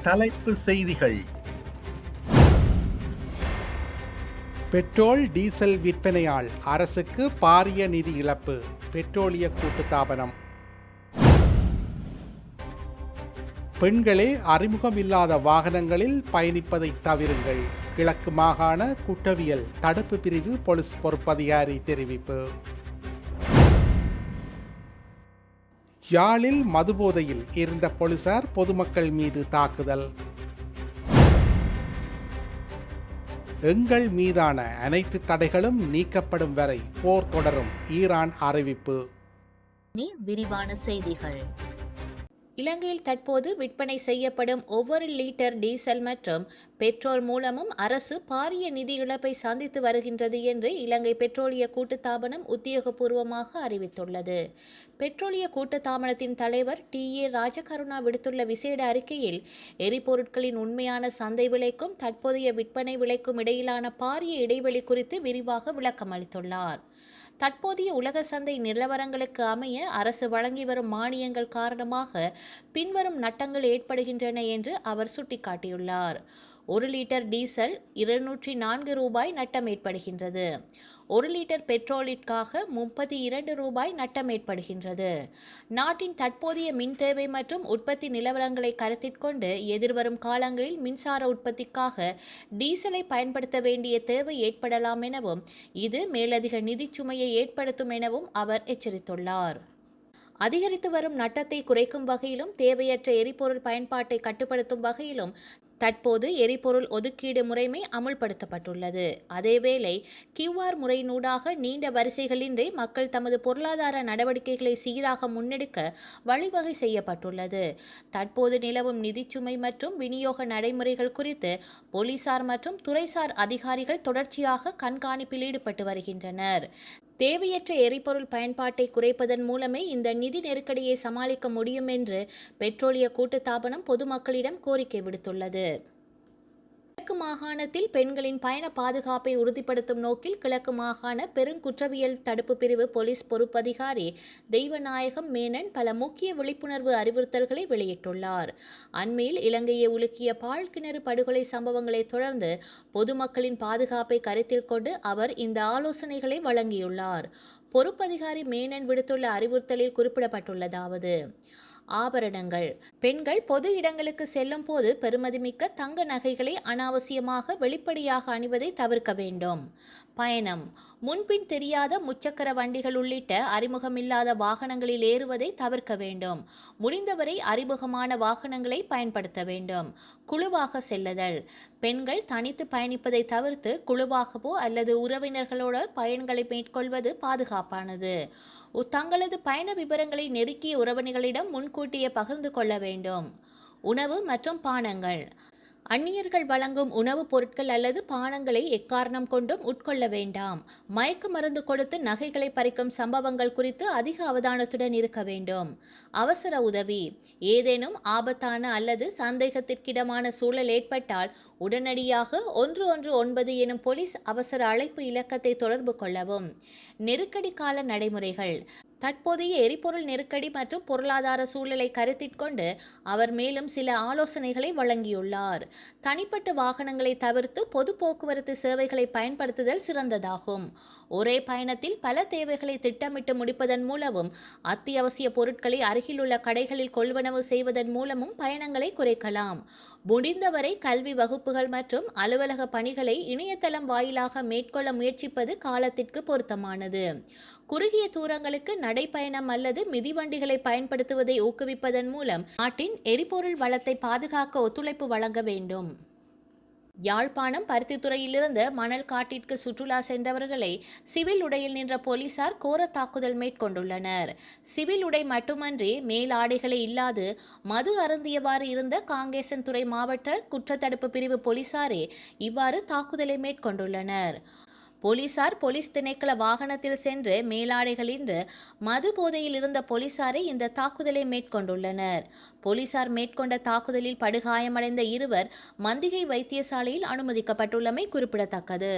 தலைப்பு செய்திகள். Petrol diesel விற்பனையால் அரசுக்கு பாரிய நிதி இழப்பு, பெட்ரோலிய கூட்டுத்தாபனம். பெண்களே அறிமுகமில்லாத வாகனங்களில் பயணிப்பதை தவிருங்கள், கிழக்கு மாகாண குற்றவியல் தடுப்பு பிரிவு போலீஸ் பொறுப்பதிகாரி தெரிவிப்பு. யாழில் மதுபோதையில் இருந்த போலீசார் பொதுமக்கள் மீது தாக்குதல். எங்கள் மீதான அனைத்து தடைகளும் நீக்கப்படும் வரை போர் தொடரும், ஈரான் அறிவிப்பு. விரிவான செய்திகள். இலங்கையில் தற்போது விற்பனை செய்யப்படும் ஒவ்வொரு லீட்டர் டீசல் மற்றும் பெட்ரோல் மூலமும் அரசு பாரிய நிதி இழப்பை சந்தித்து வருகின்றது என்று இலங்கை பெட்ரோலிய கூட்டுத்தாபனம் உத்தியோகபூர்வமாக அறிவித்துள்ளது. பெட்ரோலிய கூட்டுத்தாபனத்தின் தலைவர் டி.ஏ. ராஜகருணா விடுத்துள்ள விசேட அறிக்கையில், எரிபொருட்களின் உண்மையான சந்தை விலைக்கும் தற்போதைய விற்பனை விலைக்கும் இடையிலான பாரிய இடைவெளி குறித்து விரிவாக விளக்கம் அளித்துள்ளார். தற்போதைய உலக சந்தை நிலவரங்களுக்கு அமைய அரசு வழங்கி வரும் மானியங்கள் காரணமாக பின்வரும் நட்டங்கள் ஏற்படுகின்றன என்று அவர் சுட்டிக்காட்டியுள்ளார். 1 லிட்டர் டீசல் 204 ரூபாய் நட்டம் ஏற்படுகின்றது. 1 லிட்டர் பெட்ரோலிற்காக 32 ரூபாய் நட்டம் ஏற்படுகின்றது. நாட்டின் தற்போதைய மின் தேவை மற்றும் உற்பத்தி நிலவரங்களை கருத்தில் கொண்டு எதிர்வரும் காலங்களில் மின்சார உற்பத்திக்காக டீசலை பயன்படுத்த வேண்டிய தேவை ஏற்படலாம் எனவும் இது மேலதிக நிதிச் சுமையை ஏற்படுத்தும் எனவும் அவர் எச்சரித்துள்ளார். அதிகரித்து வரும் நட்டத்தை குறைக்கும் வகையிலும் தேவையற்ற எரிபொருள் பயன்பாட்டை கட்டுப்படுத்தும் வகையிலும் தற்போது எரிபொருள் ஒதுக்கீடு முறைமை அமுல்படுத்தப்பட்டுள்ளது. அதேவேளை QR முறையினூடாக நீண்ட வரிசைகளின்றி மக்கள் தமது பொருளாதார நடவடிக்கைகளை சீராக முன்னெடுக்க வழிவகை செய்யப்பட்டுள்ளது. தற்போது நிலவும் நிதிச்சுமை மற்றும் விநியோக நடைமுறைகள் குறித்து போலீசார் மற்றும் துறைசார் அதிகாரிகள் தொடர்ச்சியாக கண்காணிப்பில் ஈடுபட்டு வருகின்றனர். தேவையற்ற எரிபொருள் பயன்பாட்டை குறைப்பதன் மூலமே இந்த நிதி நெருக்கடியை சமாளிக்க முடியும் என்று பெட்ரோலிய கூட்டுத்தாபனம் பொதுமக்களிடம் கோரிக்கை விடுத்துள்ளது. கிழக்கு மாகாணத்தில் பெண்களின் பயண பாதுகாப்பை உறுதிப்படுத்தும் நோக்கில் கிழக்கு மாகாண பெருங்குற்றவியல் தடுப்பு பிரிவு போலீஸ் பொறுப்பதிகாரி தெய்வநாயகம் மேனன் பல முக்கிய விழிப்புணர்வு அறிவுறுத்தல்களை வெளியிட்டுள்ளார். அண்மையில் இலங்கையை உலுக்கிய பாழ்கிணறு படுகொலை சம்பவங்களை தொடர்ந்து பொதுமக்களின் பாதுகாப்பை கருத்தில் கொண்டு அவர் இந்த ஆலோசனைகளை வழங்கியுள்ளார். பொறுப்பதிகாரி மேனன் விடுத்துள்ள அறிவுறுத்தலில் குறிப்பிடப்பட்டுள்ளதாவது: ஆபரணங்கள். பெண்கள் பொது இடங்களுக்கு செல்லும் போது பெறுமதிமிக்க தங்க நகைகளை அனாவசியமாக வெளிப்படையாக அணிவதை தவிர்க்க வேண்டும். பயணம். முன்பின் தெரியாத முச்சக்கர வண்டிகள் உள்ளிட்ட அறிமுகமில்லாத வாகனங்களில் ஏறுவதை தவிர்க்க வேண்டும். முடிந்தவரை அறிமுகமான வாகனங்களை பயன்படுத்த வேண்டும். குழுவாக செல்லுதல். பெண்கள் தனித்து பயணிப்பதை தவிர்த்து குழுவாகவோ அல்லது உறவினர்களோட பயன்களை மேற்கொள்வது பாதுகாப்பானது. தங்களது பயண விபரங்களை நெருக்கிய உறவினர்களிடம் முன்கூட்டியே பகிர்ந்து கொள்ள வேண்டும். உணவு மற்றும் பானங்கள். அந்நியர்கள் வழங்கும் உணவுப் பொருட்கள் அல்லது பானங்களை எக்காரணம் கொண்டும் உட்கொள்ள வேண்டாம். மயக்க மருந்து கொடுத்து நகைகளை பறிக்கும் சம்பவங்கள் குறித்து அதிக அவதானத்துடன் இருக்க வேண்டும். அவசர உதவி. ஏதேனும் ஆபத்தான அல்லது சந்தேகத்திற்கிடமான சூழல் ஏற்பட்டால் உடனடியாக 119 எனும் போலீஸ் அவசர அழைப்பு இலக்கத்தை தொடர்பு கொள்ளவும். நெருக்கடி கால நடைமுறைகள். தற்போதைய எரிபொருள் நெருக்கடி மற்றும் பொருளாதார சூழலை கருத்தில் கொண்டு அவர் மேலும் சில ஆலோசனைகளை வழங்கியுள்ளார். தனிப்பட்ட வாகனங்களை தவிர்த்து பொது போக்குவரத்து சேவைகளை பயன்படுத்துதல் சிறந்ததாகும். ஒரே பயணத்தில் பல தேவைகளை திட்டமிட்டு முடிப்பதன் மூலமும் அத்தியாவசிய பொருட்களை அருகிலுள்ள கடைகளில் கொள்வனவு செய்வதன் மூலமும் பயணங்களை குறைக்கலாம். முடிந்தவரை கல்வி வகுப்புகள் மற்றும் அலுவலக பணிகளை இணையதளம் வாயிலாக மேற்கொள்ள முயற்சிப்பது காலத்திற்கு பொருத்தமானது. குறுகிய தூரங்களுக்கு நடைப்பயணம் அல்லது மிதிவண்டிகளை பயன்படுத்துவதை ஊக்குவிப்பதன் மூலம் நாட்டின் எரிபொருள் வளத்தை பாதுகாக்க ஒத்துழைப்பு வழங்க வேண்டும். யாழ்ப்பாணம் பருத்தித்துறையிலிருந்து மணல் காட்டிற்கு சுற்றுலா சென்றவர்களை சிவில் உடையில் நின்ற போலீசார் கோர தாக்குதல் மேற்கொண்டுள்ளனர். சிவில் உடை மட்டுமன்றி மேலாடைகளை இல்லாது மது அருந்தியவாறு இருந்த காங்கேசன்துறை மாவட்ட குற்றத்தடுப்பு பிரிவு போலீசாரே இவ்வாறு தாக்குதலை மேற்கொண்டுள்ளனர். போலீசார் போலீஸ் திணைக்கள வாகனத்தில் சென்று மேலாடைகளின்று மது போதையில் இருந்த போலீசாரை இந்த தாக்குதலை மேற்கொண்டுள்ளனர். போலீசார் மேற்கொண்ட தாக்குதலில் படுகாயமடைந்த இருவர் மந்திகை வைத்தியசாலையில் அனுமதிக்கப்பட்டுள்ளமை குறிப்பிடத்தக்கது.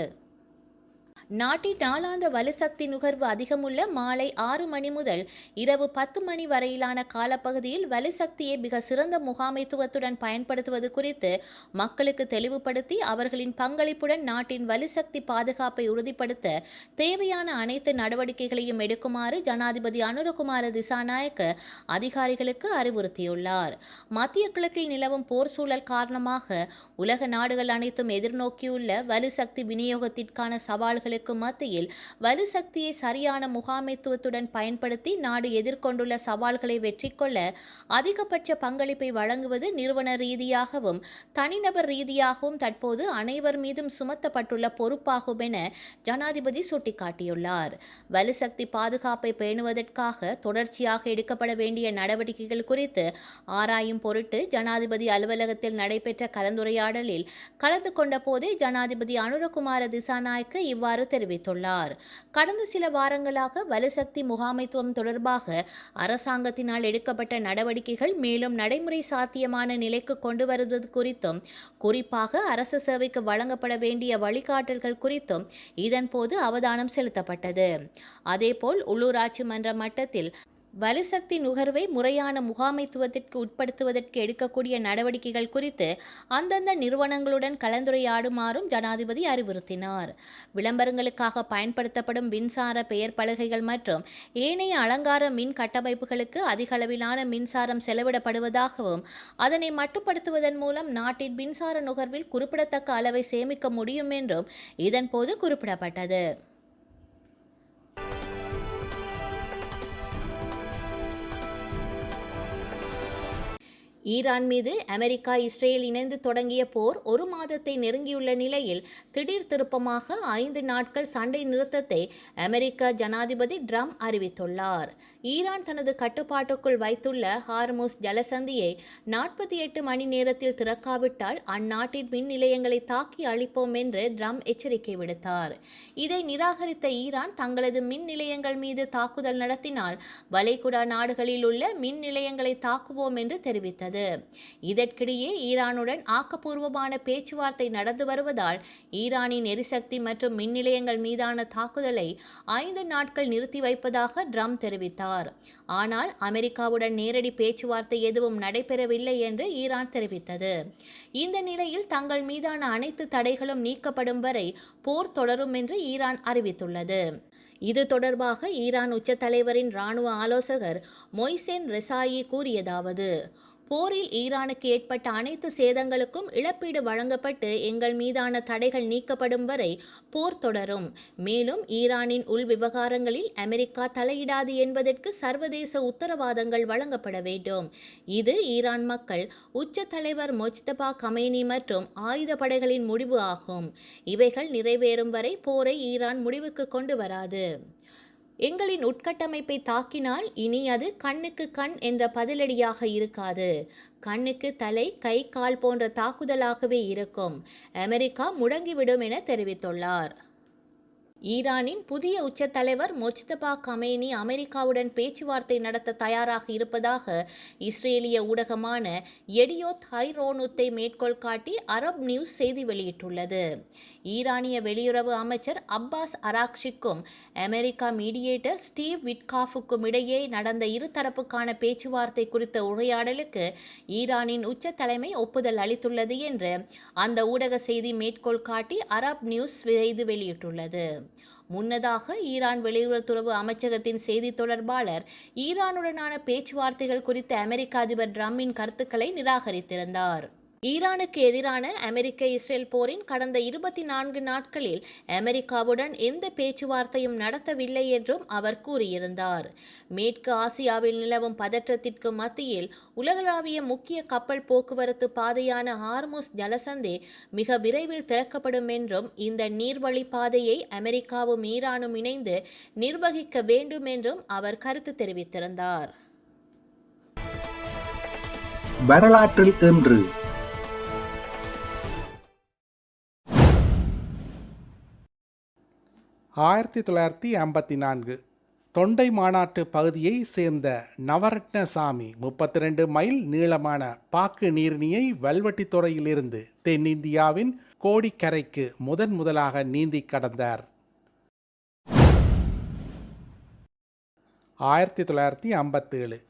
நாட்டின் நாளாந்த வலுசக்தி நுகர்வு அதிகமுள்ள மாலை 6 மணி முதல் இரவு 10 மணி வரையிலான காலப்பகுதியில் வலுசக்தியை மிக சிறந்த முகாமைத்துவத்துடன் பயன்படுத்துவது குறித்து மக்களுக்கு தெளிவுபடுத்தி அவர்களின் பங்களிப்புடன் நாட்டின் வலுசக்தி பாதுகாப்பை உறுதிப்படுத்த தேவையான அனைத்து நடவடிக்கைகளையும் எடுக்குமாறு ஜனாதிபதி அனுரகுமார திசாநாயக்க அதிகாரிகளுக்கு அறிவுறுத்தியுள்ளார். மத்திய கிழக்கில் நிலவும் போர் சூழல் காரணமாக உலக நாடுகள் அனைத்தும் எதிர்நோக்கியுள்ள வலுசக்தி விநியோகத்திற்கான சவால்களுக்கு மத்தியில் வலுசக்தியை சரியான முகாமைத்துவத்துடன் பயன்படுத்தி நாடு எதிர்கொண்டுள்ள சவால்களை வெற்றி கொள்ள அதிகபட்ச பங்களிப்பை வழங்குவது நிறுவன ரீதியாகவும் தனிநபர் ரீதியாகவும் தற்போது அனைவர் மீதும் சுமத்தப்பட்டுள்ள பொறுப்பாகும் என ஜனாதிபதி சுட்டிக்காட்டியுள்ளார். வலுசக்தி பாதுகாப்பை பேணுவதற்காக தொடர்ச்சியாக எடுக்கப்பட வேண்டிய நடவடிக்கைகள் குறித்து ஆராயும் பொருட்டு ஜனாதிபதி அலுவலகத்தில் நடைபெற்ற கலந்துரையாடலில் கலந்து கொண்ட போதே ஜனாதிபதி அனுரகுமார திசாநாயக்க இவ்வாறு தெரிவித்துள்ளார். கடந்த சில வாரங்களாக வலுசக்தி முகாமைத்துவம் தொடர்பாக அரசாங்கத்தினால் எடுக்கப்பட்ட நடவடிக்கைகள் மேலும் நடைமுறை சாத்தியமான நிலைக்கு கொண்டு வருவது குறித்தும் குறிப்பாக அரசு சேவைக்கு வழங்கப்பட வேண்டிய வழிகாட்டல்கள் குறித்தும் இதன்போது அவதானம் செலுத்தப்பட்டது. அதேபோல் உள்ளூராட்சி மன்ற மட்டத்தில் வலுசக்தி நுகர்வை முறையான முகாமைத்துவத்திற்கு உட்படுத்துவதற்கு எடுக்கக்கூடிய நடவடிக்கைகள் குறித்து அந்தந்த நிறுவனங்களுடன் கலந்துரையாடுமாறும் ஜனாதிபதி அறிவுறுத்தினார். விளம்பரங்களுக்காக பயன்படுத்தப்படும் மின்சார பெயர் பலகைகள் மற்றும் ஏனைய அலங்கார மின் கட்டமைப்புகளுக்கு அதிக அளவிலான மின்சாரம் செலவிடப்படுவதாகவும் அதனை மட்டுப்படுத்துவதன் மூலம் நாட்டின் மின்சார நுகர்வில் குறிப்பிடத்தக்க அளவை சேமிக்க முடியும் என்றும் இதன்போது குறிப்பிடப்பட்டது. ஈரான் மீது அமெரிக்கா இஸ்ரேல் இணைந்து தொடங்கிய போர் 1 மாதத்தை நெருங்கியுள்ள நிலையில் திடீர் திருப்பமாக 5 நாட்கள் சண்டை நிறுத்தத்தை அமெரிக்க ஜனாதிபதி ட்ரம்ப் அறிவித்துள்ளார். ஈரான் தனது கட்டுப்பாட்டுக்குள் வைத்துள்ள ஹார்முஸ் ஜலசந்தியை 48 மணி நேரத்தில் திறக்காவிட்டால் அந்நாட்டின் மின் நிலையங்களை தாக்கி அழிப்போம் என்று ட்ரம்ப் எச்சரிக்கை விடுத்தார். இதை நிராகரித்த ஈரான் தங்களது மின் நிலையங்கள் மீது தாக்குதல் நடத்தினால் வளைகுடா நாடுகளில் உள்ள மின் நிலையங்களை தாக்குவோம் என்று தெரிவித்தது. இதற்கிடையே ஈரானுடன் ஆக்கப்பூர்வமான பேச்சுவார்த்தை நடந்து வருவதால் ஈரானின் எரிசக்தி மற்றும் மின் நிலையங்கள் மீதான தாக்குதலை 5 நாட்கள் நிறுத்தி வைப்பதாக ட்ரம்ப் தெரிவித்தார். ஆனால் அமெரிக்காவுடன் நேரடி பேச்சுவார்த்தை எதுவும் நடைபெறவில்லை என்று ஈரான் தெரிவித்தது. இந்த நிலையில் தங்கள் மீதான அனைத்து தடைகளும் நீக்கப்படும் வரை போர் தொடரும் என்று ஈரான் அறிவித்துள்ளது. இது தொடர்பாக ஈரான் உச்ச தலைவரின் இராணுவ ஆலோசகர் மொய்சென் ரெசாயி கூறியதாவது: போரில் ஈரானுக்கு ஏற்பட்ட அனைத்து சேதங்களுக்கும் இழப்பீடு வழங்கப்பட்டு எங்கள் மீதான தடைகள் நீக்கப்படும் வரை போர் தொடரும். மேலும் ஈரானின் உள் விவகாரங்களில் அமெரிக்கா தலையிடாது என்பதற்கு சர்வதேச உத்தரவாதங்கள் வழங்கப்பட வேண்டும். இது ஈரான் மக்கள், உச்ச தலைவர் மொஜ்தபா கமேனி மற்றும் ஆயுத படைகளின் முடிவு ஆகும். இவைகள் நிறைவேறும் வரை போரை ஈரான் முடிவுக்கு கொண்டு வராது. எங்களின் உட்கட்டமைப்பை தாக்கினால் இனி அது கண்ணுக்கு கண் என்ற பதிலடியாக இருக்காது. கண்ணுக்கு தலை, கை, கால் போன்ற தாக்குதலாகவே இருக்கும். அமெரிக்கா முடங்கிவிடும் என தெரிவித்துள்ளார். ஈரானின் புதிய உச்ச தலைவர் மொஜ்தபா கமேனி அமெரிக்காவுடன் பேச்சுவார்த்தை நடத்த தயாராக இருப்பதாக இஸ்ரேலிய ஊடகமான எடியோத் ஹைரோனுத்தை மேற்கோள் காட்டி அரப் நியூஸ் செய்தி வெளியிட்டுள்ளது. ஈரானிய வெளியுறவு அமைச்சர் அப்பாஸ் அராக்ஷிக்கும் அமெரிக்கா மீடியேட்டர் ஸ்டீவ் விட்காஃபுக்கும் இடையே நடந்த இருதரப்புக்கான பேச்சுவார்த்தை குறித்த உரையாடலுக்கு ஈரானின் உச்ச தலைமை ஒப்புதல் அளித்துள்ளது என்று அந்த ஊடக செய்தி மேற்கோள் காட்டி அரப் நியூஸ் செய்தி வெளியிட்டுள்ளது. முன்னதாக ஈரான் வெளியுறவுத்துறை அமைச்சகத்தின் செய்தி தொடர்பாளர் ஈரானுடனான பேச்சுவார்த்தைகள் குறித்த அமெரிக்க அதிபர் ட்ரம்பின் கருத்துக்களை நிராகரித்திருந்தார். ஈரானுக்கு எதிரான அமெரிக்க இஸ்ரேல் போரின் கடந்த 24 நாட்களில் அமெரிக்காவுடன் எந்த பேச்சுவார்த்தையும் நடத்தவில்லை என்றும் அவர் கூறியிருந்தார். மேற்கு ஆசியாவில் நிலவும் பதற்றத்திற்கு மத்தியில் உலகளாவிய முக்கிய கப்பல் போக்குவரத்து பாதையான ஹார்முஸ் ஜலசந்தி மிக விரைவில் திறக்கப்படும் என்றும் இந்த நீர்வழி பாதையை அமெரிக்காவும் ஈரானும் இணைந்து நிர்வகிக்க வேண்டும் என்றும் அவர் கருத்து தெரிவித்திருந்தார். வரலாற்றில் இன்று 1954 தொண்டை மாநாட்டு பகுதியை சேர்ந்த நவரட்னசாமி 32 மைல் நீளமான பாக்கு நீர்னியை வல்வெட்டித்துறையிலிருந்து தென்னிந்தியாவின் கோடிக்கரைக்கு முதலாக நீந்தி கடந்தார். 1957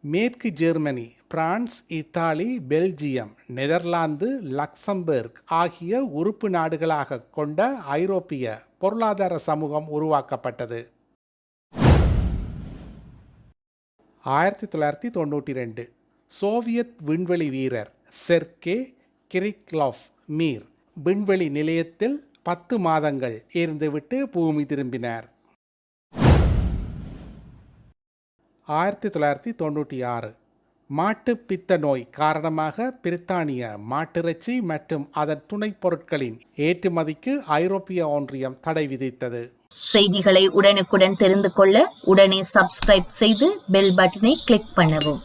மேற்கு Germany, France, Italy, Belgium, Netherlands, Luxembourg ஆகிய உறுப்பு நாடுகளாக கொண்ட ஐரோப்பிய பொருளாதார சமூகம் உருவாக்கப்பட்டது. 1992 சோவியத் விண்வெளி வீரர் செர்கே கிரிக்லோஃப் மீர் விண்வெளி நிலையத்தில் 10 மாதங்கள் இருந்துவிட்டு பூமி திரும்பினார். 1996 மாட்டுப் பித்த நோய் காரணமாக பிரித்தானிய மாட்டிறைச்சி மற்றும் அதன் துணைப் பொருட்களின் ஏற்றுமதிக்கு ஐரோப்பிய ஒன்றியம் தடை விதித்தது. செய்திகளை உடனுக்குடன் தெரிந்து கொள்ள உடனே சப்ஸ்கிரைப் செய்து பெல் பட்டனை கிளிக் பண்ணவும்.